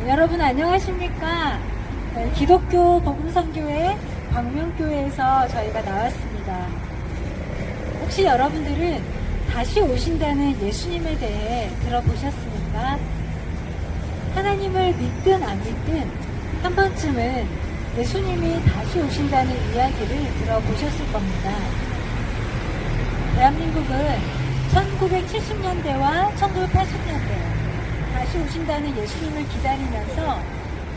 여러분 안녕하십니까? 기독교 복음선교회 광명교회에서 저희가 나왔습니다. 혹시 여러분들은 다시 오신다는 예수님에 대해 들어보셨습니까? 하나님을 믿든 안 믿든 한 번쯤은 예수님이 다시 오신다는 이야기를 들어보셨을 겁니다. 대한민국은 1970년대와 1980년대 다시 오신다는 예수님을 기다리면서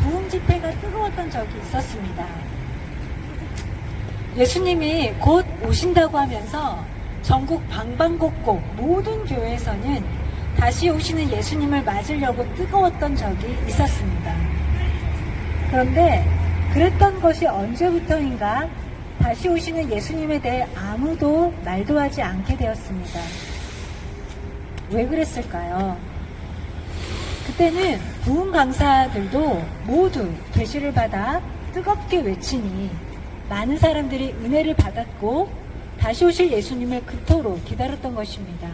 부흥 집회가 뜨거웠던 적이 있었습니다. 예수님이 곧 오신다고 하면서 전국 방방곡곡 모든 교회에서는 다시 오시는 예수님을 맞으려고 뜨거웠던 적이 있었습니다. 그런데 그랬던 것이 언제부터인가 다시 오시는 예수님에 대해 아무도 말도 하지 않게 되었습니다. 왜 그랬을까요? 그때는 부흥 강사들도 모두 계시를 받아 뜨겁게 외치니 많은 사람들이 은혜를 받았고 다시 오실 예수님을 그토록 기다렸던 것입니다.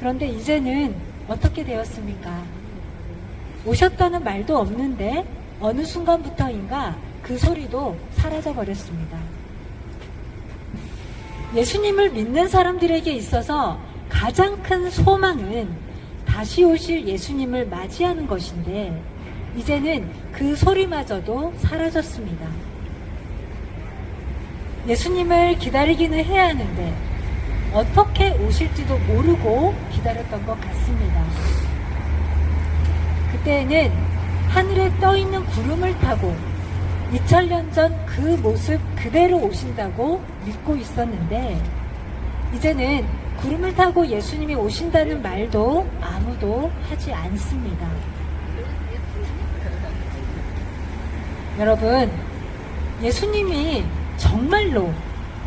그런데 이제는 어떻게 되었습니까? 오셨다는 말도 없는데 어느 순간부터인가 그 소리도 사라져 버렸습니다. 예수님을 믿는 사람들에게 있어서 가장 큰 소망은 다시 오실 예수님을 맞이하는 것인데 이제는 그 소리마저도 사라졌습니다. 예수님을 기다리기는 해야 하는데 어떻게 오실지도 모르고 기다렸던 것 같습니다. 그때에는 하늘에 떠있는 구름을 타고 2000년 전 그 모습 그대로 오신다고 믿고 있었는데 이제는 구름을 타고 예수님이 오신다는 말도 아무도 하지 않습니다. 여러분, 예수님이 정말로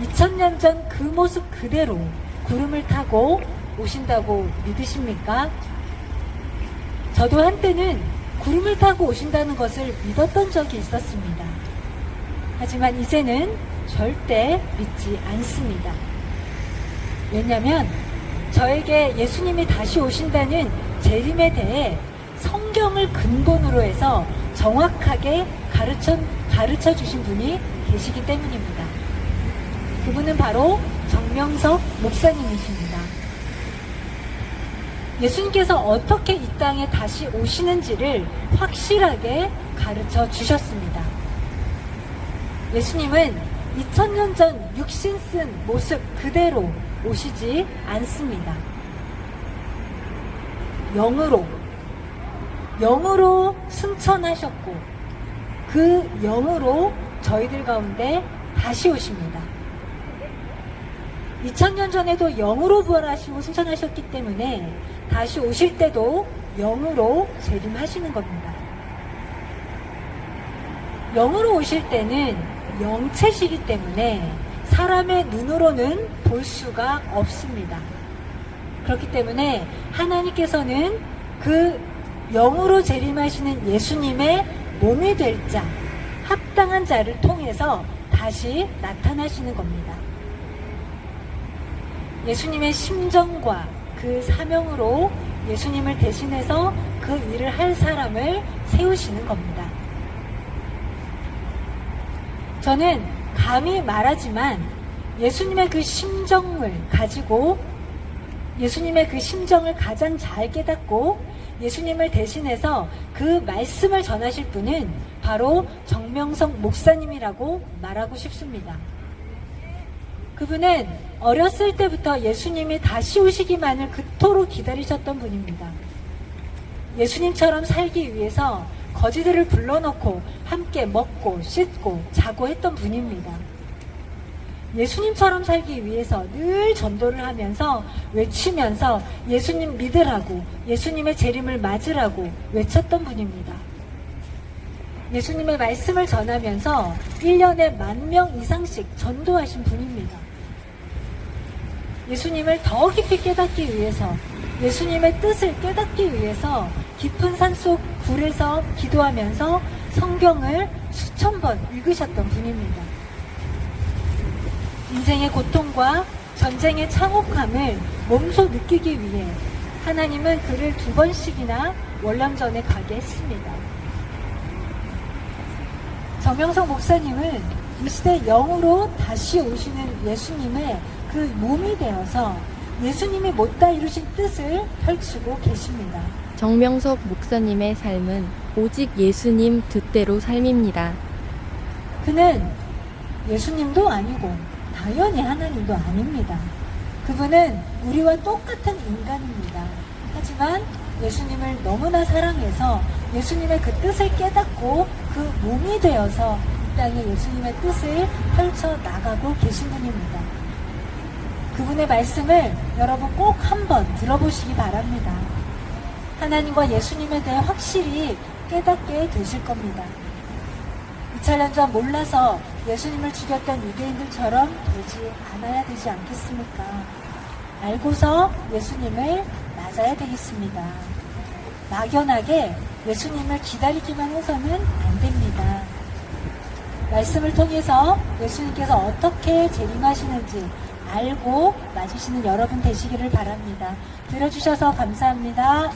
2000년 전 그 모습 그대로 구름을 타고 오신다고 믿으십니까? 저도 한때는 구름을 타고 오신다는 것을 믿었던 적이 있었습니다. 하지만 이제는 절대 믿지 않습니다. 왜냐하면 저에게 예수님이 다시 오신다는 재림에 대해 성경을 근본으로 해서 정확하게 가르쳐 주신 분이 계시기 때문입니다. 그분은 바로 정명석 목사님이십니다. 예수님께서 어떻게 이 땅에 다시 오시는지를 확실하게 가르쳐 주셨습니다. 예수님은 2000년 전 육신 쓴 모습 그대로 오시지 않습니다. 영으로 승천하셨고 그 영으로 저희들 가운데 다시 오십니다. 2000년 전에도 영으로 부활하시고 승천하셨기 때문에 다시 오실 때도 영으로 재림하시는 겁니다. 영으로 오실 때는 영체시기 때문에 사람의 눈으로는 볼 수가 없습니다. 그렇기 때문에 하나님께서는 그 영으로 재림하시는 예수님의 몸이 될 자, 합당한 자를 통해서 다시 나타나시는 겁니다. 예수님의 심정과 그 사명으로 예수님을 대신해서 그 일을 할 사람을 세우시는 겁니다. 저는 감히 말하지만 예수님의 그 심정을 가지고 예수님의 그 심정을 가장 잘 깨닫고 예수님을 대신해서 그 말씀을 전하실 분은 바로 정명석 목사님이라고 말하고 싶습니다. 그분은 어렸을 때부터 예수님이 다시 오시기만을 그토록 기다리셨던 분입니다. 예수님처럼 살기 위해서 거지들을 불러놓고 함께 먹고 씻고 자고 했던 분입니다. 예수님처럼 살기 위해서 늘 전도를 하면서 외치면서 예수님 믿으라고 예수님의 재림을 맞으라고 외쳤던 분입니다. 예수님의 말씀을 전하면서 1년에 10,000명 이상씩 전도하신 분입니다. 예수님을 더 깊이 깨닫기 위해서 예수님의 뜻을 깨닫기 위해서 깊은 산속 굴에서 기도하면서 성경을 수천 번 읽으셨던 분입니다. 인생의 고통과 전쟁의 참혹함을 몸소 느끼기 위해 하나님은 그를 2번씩이나 월남전에 가게 했습니다. 정명석 목사님은 이 시대 영으로 다시 오시는 예수님의 그 몸이 되어서 예수님이 못다 이루신 뜻을 펼치고 계십니다. 정명석 목사님의 삶은 오직 예수님 뜻대로 삶입니다. 그는 예수님도 아니고 당연히 하나님도 아닙니다. 그분은 우리와 똑같은 인간입니다. 하지만 예수님을 너무나 사랑해서 예수님의 그 뜻을 깨닫고 그 몸이 되어서 이 땅에 예수님의 뜻을 펼쳐 나가고 계신 분입니다. 그분의 말씀을 여러분 꼭 한번 들어보시기 바랍니다. 하나님과 예수님에 대해 확실히 깨닫게 되실 겁니다. 2000년 전 몰라서 예수님을 죽였던 유대인들처럼 되지 않아야 되지 않겠습니까? 알고서 예수님을 맞아야 되겠습니다. 막연하게 예수님을 기다리기만 해서는 안 됩니다. 말씀을 통해서 예수님께서 어떻게 재림하시는지 알고 맞으시는 여러분 되시기를 바랍니다. 들어주셔서 감사합니다.